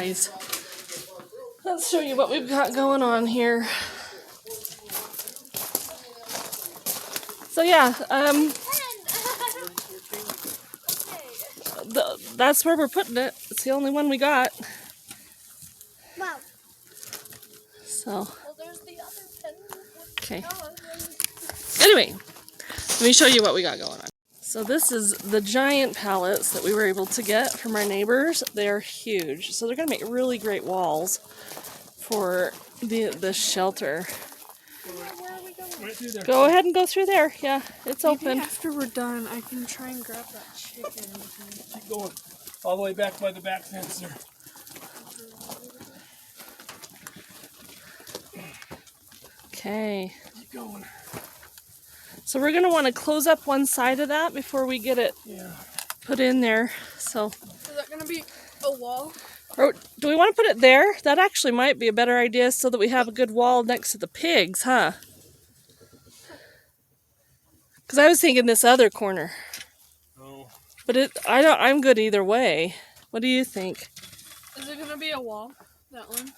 Anyways, let's show you what we've got going on here. So yeah, that's where we're putting it. It's the only one we got. Wow. So. Well, there's the other pen. Okay. Anyway, let me show you what we got going on. So this is the giant pallets that we were able to get from our neighbors. They're huge. So they're going to make really great walls for the shelter. Where are we going? Right through there. Go ahead and go through there. Yeah, it's open. Maybe after we're done, I can try and grab that chicken. Keep going. All the way back by the back fence there. Okay. Keep going. So we're going to want to close up one side of that before we get it put in there. So. Is that going to be a wall? Or do we want to put it there? That actually might be a better idea so that we have a good wall next to the pigs, huh? Because I was thinking this other corner. Oh. But I'm good either way. What do you think? Is it going to be a wall? That one?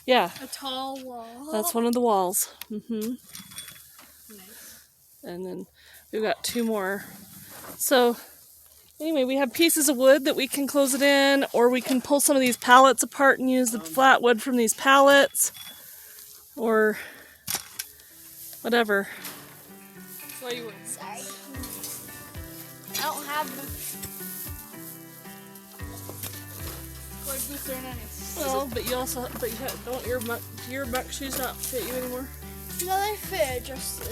Yeah. A tall wall. That's one of the walls. Nice. And then we've got two more. So anyway, we have pieces of wood that we can close it in, or we can pull some of these pallets apart and use the flat wood from these pallets, or whatever. What you would. Sorry. I don't have them. Like boots are nice. Well, but you also, don't your muck shoes not fit you anymore? No, they fit. It just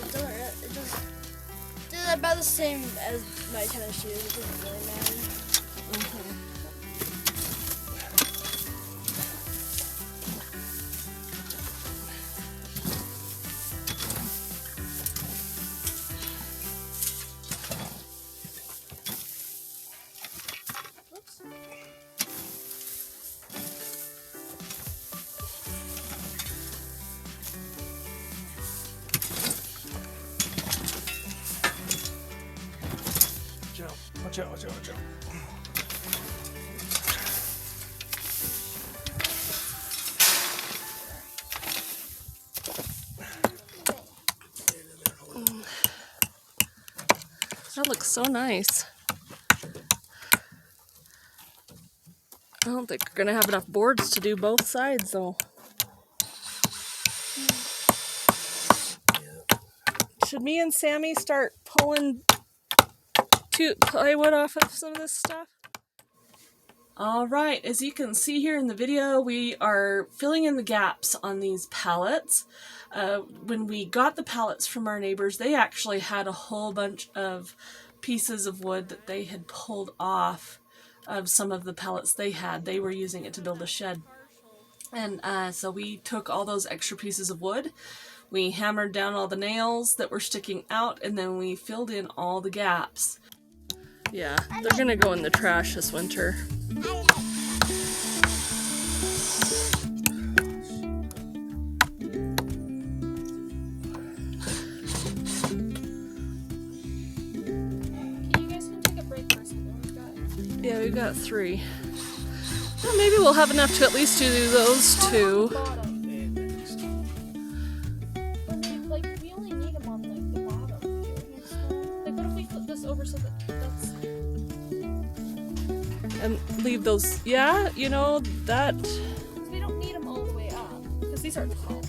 they're about the same as my tennis shoes. It doesn't really matter. Watch out, watch out, watch out. That looks so nice. I don't think we're gonna have enough boards to do both sides though. Should me and Sammy start pulling plywood off of some of this stuff? Alright, as you can see here in the video, we are filling in the gaps on these pallets. When we got the pallets from our neighbors, they actually had a whole bunch of pieces of wood that they had pulled off of some of the pallets they had. They were using it to build a shed. And so we took all those extra pieces of wood, we hammered down all the nails that were sticking out, and then we filled in all the gaps. Yeah, they're gonna go in the trash this winter. You guys can take a break for a second. Yeah, we've got 3. Well, maybe we'll have enough to at least do those 2. Like, we only need them on like the bottom here. Like, what if we flip this over so that that's... And leave those, yeah, you know, that... We don't need them all the way up, because these are tall.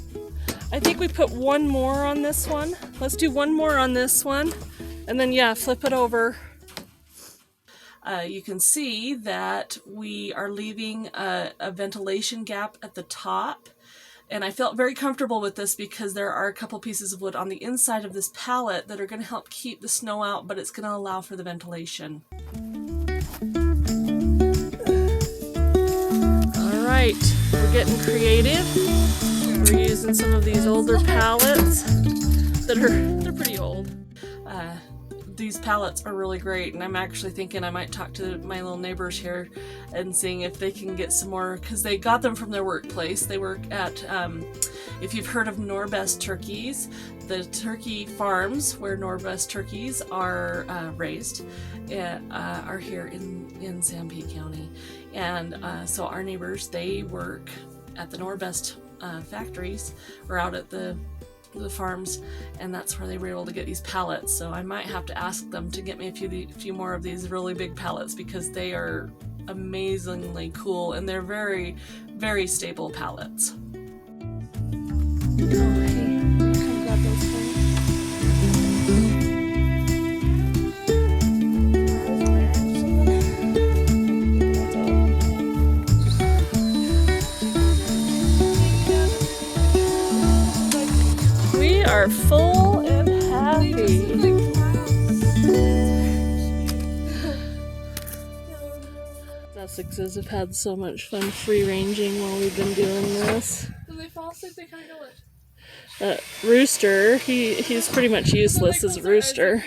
I think we put one more on this one. Let's do one more on this one. And then, yeah, flip it over. You can see that we are leaving a ventilation gap at the top. And I felt very comfortable with this because there are a couple pieces of wood on the inside of this pallet that are going to help keep the snow out, but it's going to allow for the ventilation. Alright, we're getting creative. We're using some of these older pallets they're pretty old. These pallets are really great, and I'm actually thinking I might talk to my little neighbors here and seeing if they can get some more, because they got them from their workplace. They work at If you've heard of Norbest turkeys, the turkey farms where Norbest turkeys are raised are here in Sanpete County. And so our neighbors, they work at the Norbest factories or out at the farms, and that's where they were able to get these pallets. So I might have to ask them to get me a few more of these really big pallets, because they are amazingly cool and they're very, very stable pallets. Oh, hey, come grab those for me. We are full and happy. Sussexes have had so much fun free ranging while we've been doing this. When they fall asleep, they kind of go like... Rooster, he's pretty much useless as a rooster.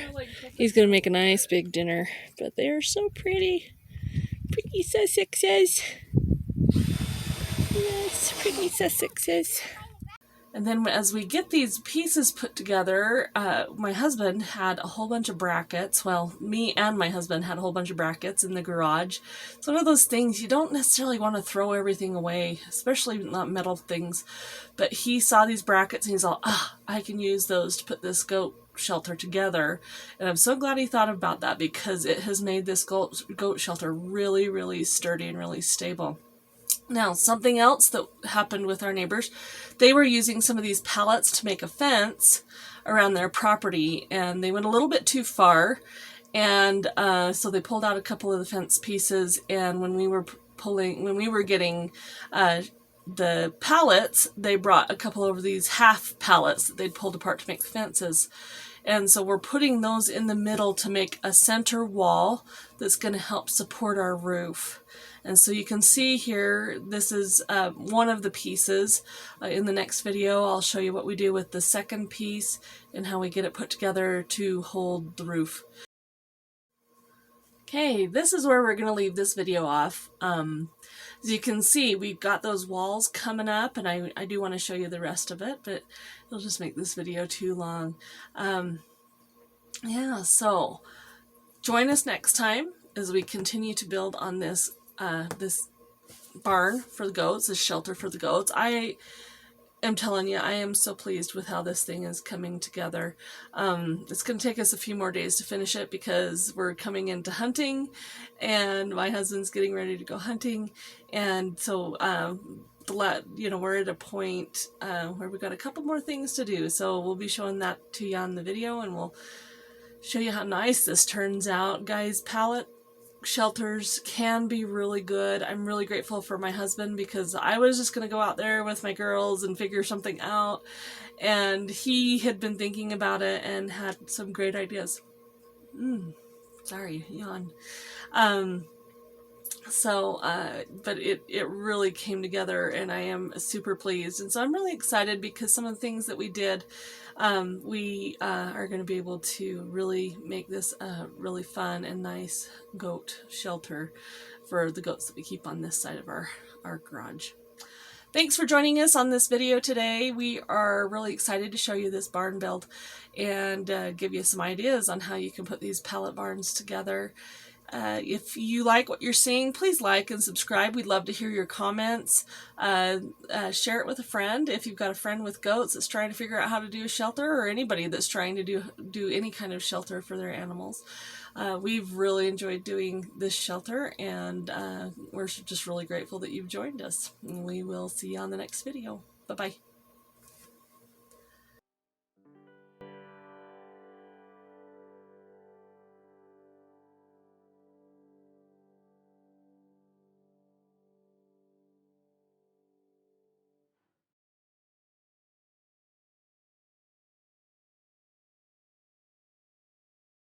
He's gonna make a nice big dinner, but they are so pretty. Pretty Sussexes. Yes, pretty Sussexes. And then as we get these pieces put together, my husband had a whole bunch of brackets. Well, me and my husband had a whole bunch of brackets in the garage. It's one of those things you don't necessarily want to throw everything away, especially not metal things. But he saw these brackets and he's all, I can use those to put this goat shelter together. And I'm so glad he thought about that, because it has made this goat shelter really, really sturdy and really stable. Now, something else that happened with our neighbors, they were using some of these pallets to make a fence around their property, and they went a little bit too far, and so they pulled out a couple of the fence pieces, and when we were getting the pallets, they brought a couple of these half pallets that they'd pulled apart to make the fences. And so we're putting those in the middle to make a center wall that's going to help support our roof. And so you can see here, this is one of the pieces. In the next video, I'll show you what we do with the second piece and how we get it put together to hold the roof. Okay, this is where we're going to leave this video off. As you can see, we've got those walls coming up, and I do want to show you the rest of it, but it'll just make this video too long. Yeah, so join us next time as we continue to build on this this barn for the goats, this shelter for the goats. I am telling you, I am so pleased with how this thing is coming together. It's going to take us a few more days to finish it, because we're coming into hunting, and my husband's getting ready to go hunting, and so we're at a point where we've got a couple more things to do. So we'll be showing that to you on the video, and we'll show you how nice this turns out. Guys, pallet shelters can be really good. I'm really grateful for my husband, because I was just going to go out there with my girls and figure something out, and he had been thinking about it and had some great ideas. Sorry, yawn. But it really came together, and I am super pleased. And so I'm really excited, because some of the things that we did, we are going to be able to really make this a really fun and nice goat shelter for the goats that we keep on this side of our garage. Thanks for joining us on this video today. We are really excited to show you this barn build and give you some ideas on how you can put these pallet barns together. If you like what you're seeing, please like and subscribe. We'd love to hear your comments. Share it with a friend. If you've got a friend with goats that's trying to figure out how to do a shelter, or anybody that's trying to do any kind of shelter for their animals. We've really enjoyed doing this shelter, and we're just really grateful that you've joined us. And we will see you on the next video. Bye-bye.